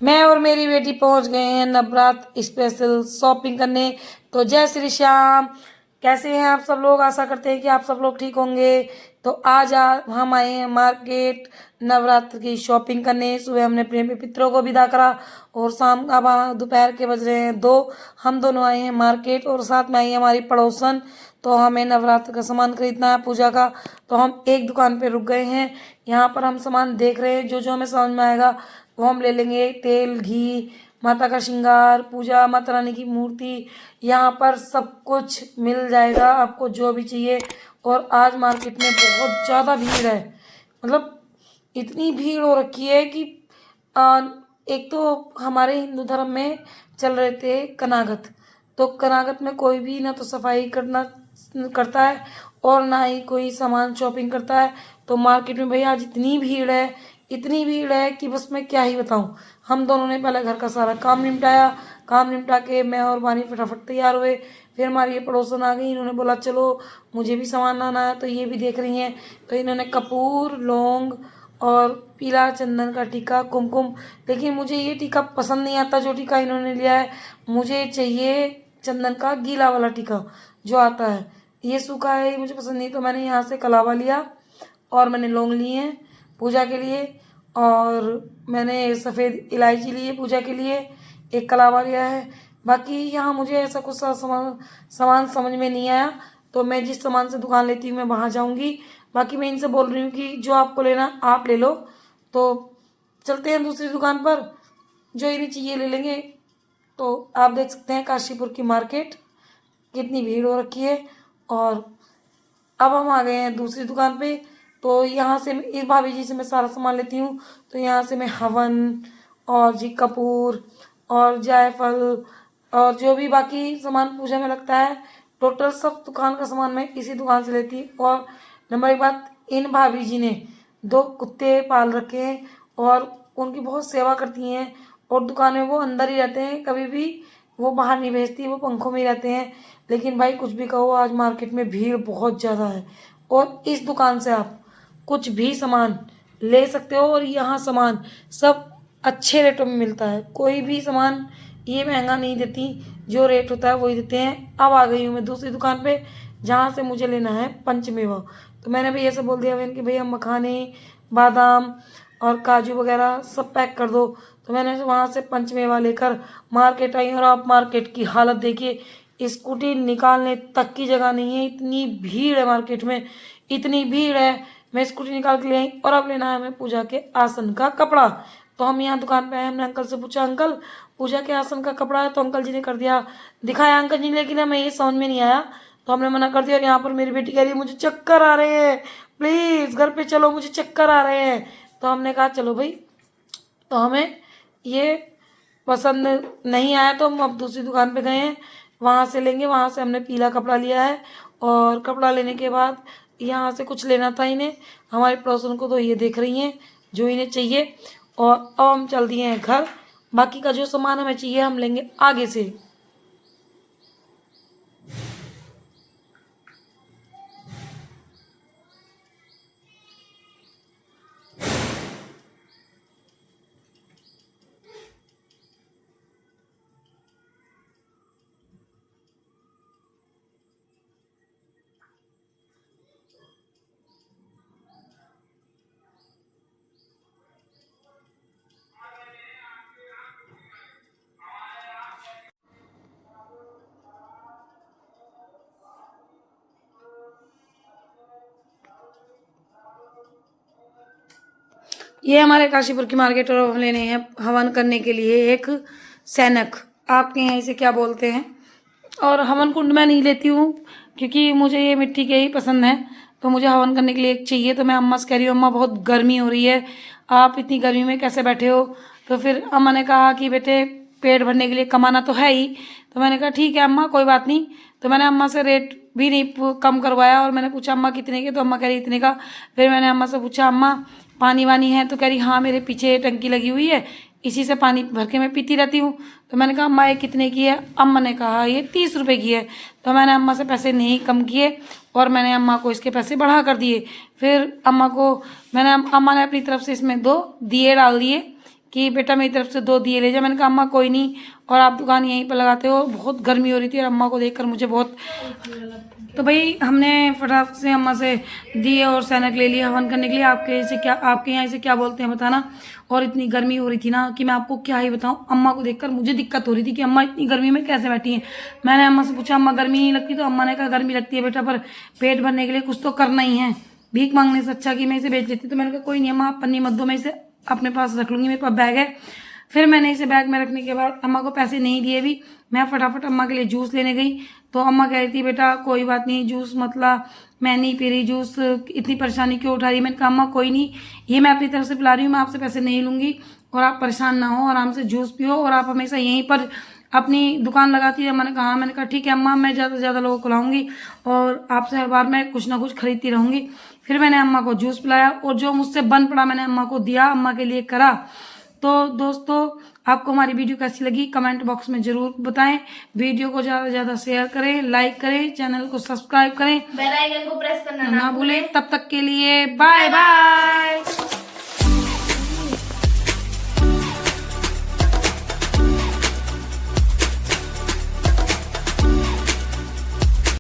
मैं और मेरी बेटी पहुंच गए हैं नवरात्र स्पेशल शॉपिंग करने। तो जय श्री श्याम। कैसे हैं आप सब लोग? आशा करते हैं कि आप सब लोग ठीक होंगे। तो आज हम आए हैं मार्केट नवरात्र की शॉपिंग करने। सुबह हमने अपने पितरों को विदा करा और शाम अब दोपहर के बज रहे हैं 2। हम दोनों आए हैं मार्केट और साथ में आई है हमारी पड़ोसन। तो हमें नवरात्र का सामान खरीदना है पूजा का। तो हम एक दुकान पे रुक गए हैं। यहाँ पर हम सामान देख रहे हैं, जो जो हमें समझ में आएगा वो हम ले लेंगे। तेल, घी, माता का श्रृंगार, पूजा, माता रानी की मूर्ति, यहाँ पर सब कुछ मिल जाएगा आपको जो भी चाहिए। और आज मार्केट में बहुत ज़्यादा भीड़ है, मतलब इतनी भीड़ हो रखी है कि आ, एक तो हमारे हिंदू धर्म में चल रहे थे कनागत। तो कनागत में कोई भी ना तो सफाई करता है और ना ही कोई सामान शॉपिंग करता है। तो मार्केट में भैया आज इतनी भीड़ है कि बस मैं क्या ही बताऊं। हम दोनों ने पहले घर का सारा काम निपटाया। काम निपटा के मैं और वानी फटाफट तैयार हुए। फिर हमारी ये पड़ोसन आ गई, इन्होंने बोला चलो मुझे भी सामान लाना है। तो ये भी देख रही हैं। तो इन्होंने कपूर, लौंग और पीला चंदन का टीका, कुमकुम। लेकिन मुझे ये टीका पसंद नहीं आता जो टीका इन्होंने लिया है। मुझे चाहिए चंदन का गीला वाला टीका जो आता है। ये सूखा है, ये मुझे पसंद नहीं। तो मैंने यहाँ से कलावा लिया और मैंने लौंग लिए हैं पूजा के लिए। और मैंने सफ़ेद इलायची ली है पूजा के लिए, एक कलावा लिया है। बाकी यहाँ मुझे ऐसा कुछ सामान समझ में नहीं आया। तो मैं जिस सामान से दुकान लेती हूँ मैं वहाँ जाऊँगी। बाकी मैं इनसे बोल रही हूँ कि जो आपको लेना आप ले लो। तो चलते हैं दूसरी दुकान पर, जो इन्हें चाहिए ले लेंगे। तो आप देख सकते हैं काशीपुर की मार्केट कितनी भीड़ हो रखी है। और अब हम आ गए हैं दूसरी दुकान पे। तो यहाँ से इस भाभी जी से मैं सारा सामान लेती हूँ। तो यहाँ से मैं हवन और जी कपूर और जायफल और जो भी बाकी सामान पूजा में लगता है, टोटल सब दुकान का सामान मैं इसी दुकान से लेती हूँ। और नंबर एक बात, इन भाभी जी ने 2 कुत्ते पाल रखे हैं और उनकी बहुत सेवा करती हैं। और दुकान में वो अंदर ही रहते हैं, कभी भी वो बाहर नहीं भेजती, वो पंखों में ही रहते हैं। लेकिन भाई कुछ भी कहो, आज मार्केट में भीड़ बहुत ज़्यादा है। और इस दुकान से आप कुछ भी सामान ले सकते हो और यहाँ सामान सब अच्छे रेटों में मिलता है। कोई भी सामान ये महंगा नहीं देती, जो रेट होता है वही देते हैं। अब आ गई हूँ मैं दूसरी दुकान पे, जहाँ से मुझे लेना है पंचमेवा। तो मैंने भैया से बोल दिया कि भैया मखाने, बादाम और काजू वगैरह सब पैक कर दो। तो मैंने वहाँ से पंचमेवा लेकर मार्केट आई। और आप मार्केट की हालत देखिए, स्कूटी निकालने तक की जगह नहीं है, इतनी भीड़ है मार्केट में, इतनी भीड़ है। मैं स्कूटी निकाल के ले आई। और अब लेना है हमें पूजा के आसन का कपड़ा। तो हम यहाँ दुकान पे आए, हमने अंकल से पूछा अंकल पूजा के आसन का कपड़ा है? तो अंकल जी ने कर दिया, दिखाया अंकल जी ने, लेकिन हमें ये समझ में नहीं आया। तो हमने मना कर दिया। और यहाँ पर मेरी बेटी कह रही है मुझे चक्कर आ रहे हैं, प्लीज़ घर पे चलो, मुझे चक्कर आ रहे हैं। तो हमने कहा चलो भाई। तो हमें ये पसंद नहीं आया तो हम अब दूसरी दुकान पे गए हैं, वहाँ से लेंगे। वहाँ से हमने पीला कपड़ा लिया है। और कपड़ा लेने के बाद यहाँ से कुछ लेना था इन्हें, हमारे पड़ोसन को। तो ये देख रही हैं जो इन्हें चाहिए। और अब हम चल दिए हैं घर। बाकी का जो सामान हमें चाहिए हम लेंगे आगे से। ये हमारे काशीपुर की मार्केट और हम लेने हैं हवन करने के लिए एक सैनक, आपके यहाँ इसे क्या बोलते हैं। और हवन कुंड मैं नहीं लेती हूँ क्योंकि मुझे ये मिट्टी के ही पसंद है। तो मुझे हवन करने के लिए एक चाहिए। तो मैं अम्मा से कह रही हूँ अम्मा बहुत गर्मी हो रही है, आप इतनी गर्मी में कैसे बैठे हो? तो फिर अम्मा ने कहा कि बेटे पेट भरने के लिए कमाना तो है ही। तो मैंने कहा ठीक है अम्मा कोई बात नहीं। तो मैंने अम्मा से रेट भी नहीं कम करवाया और मैंने पूछा अम्मा कितने के? तो अम्मा कह रही इतने का। फिर मैंने अम्मा से पूछा अम्मा पानी वानी है? तो कह रही हाँ मेरे पीछे टंकी लगी हुई है, इसी से पानी भर के मैं पीती रहती हूँ। तो मैंने कहा अम्मा ये कितने की है? अम्मा ने कहा ये 30 रुपये की है। तो मैंने अम्मा से पैसे नहीं कम किए और मैंने अम्मा को इसके पैसे बढ़ा कर दिए। फिर अम्मा ने अपनी तरफ से इसमें 2 दिए डाल दिए कि बेटा मेरी तरफ से 2 दिए ले जा। मैंने कहा अम्मा कोई नहीं, और आप दुकान यहीं पर लगाते हो। बहुत गर्मी हो रही थी और अम्मा को देखकर मुझे बहुत, तो भाई हमने फटाफट से अम्मा से दिए और सैनक ले लिया हवन करने के लिए। आपके यहाँ इसे क्या बोलते हैं बताना। और इतनी गर्मी हो रही थी ना कि मैं आपको क्या ही बताऊं। अम्मा को देखकर मुझे दिक्कत हो रही थी कि अम्मा इतनी गर्मी में कैसे बैठी हैं। मैंने अम्मा से पूछा अम्मा गर्मी नहीं लगती, तो अम्मा ने कहा गर्मी लगती है बेटा, पर पेट भरने के लिए कुछ तो करना ही है, भीख मांगने से अच्छा कि मैं इसे बेच लेती। तो मैंने कहा कोई नहीं अम्मा, आप पन्नी मत दो, मैं इसे अपने पास रख लूँगी, मेरे पास बैग है। फिर मैंने इसे बैग में रखने के बाद अम्मा को पैसे नहीं दिए भी, मैं फटाफट अम्मा के लिए जूस लेने गई। तो अम्मा कह रही थी बेटा कोई बात नहीं, जूस मतलब मैं नहीं पी रही जूस, इतनी परेशानी क्यों उठा रही। मैंने कहा अम्मा कोई नहीं, ये मैं अपनी तरफ से पिला रही हूँ, मैं आपसे पैसे नहीं लूँगी, और आप परेशान ना हो, आराम से जूस पियो, और आप हमेशा यहीं पर अपनी दुकान लगाती है। मैंने कहा हाँ। मैंने कहा ठीक है अम्मा, मैं ज़्यादा से ज़्यादा लोगों को लाऊंगी और आपसे हर बार मैं कुछ ना कुछ खरीदती रहूँगी। फिर मैंने अम्मा को जूस पिलाया, और जो मुझसे बन पड़ा मैंने अम्मा को दिया, अम्मा के लिए करा। तो दोस्तों आपको हमारी वीडियो कैसी लगी कमेंट बॉक्स में जरूर बताएं। वीडियो को ज़्यादा से ज़्यादा शेयर करें, लाइक करें, चैनल को सब्सक्राइब करें, बेल आइकन को प्रेस करना ना भूलें। तब तक के लिए बाय बाय।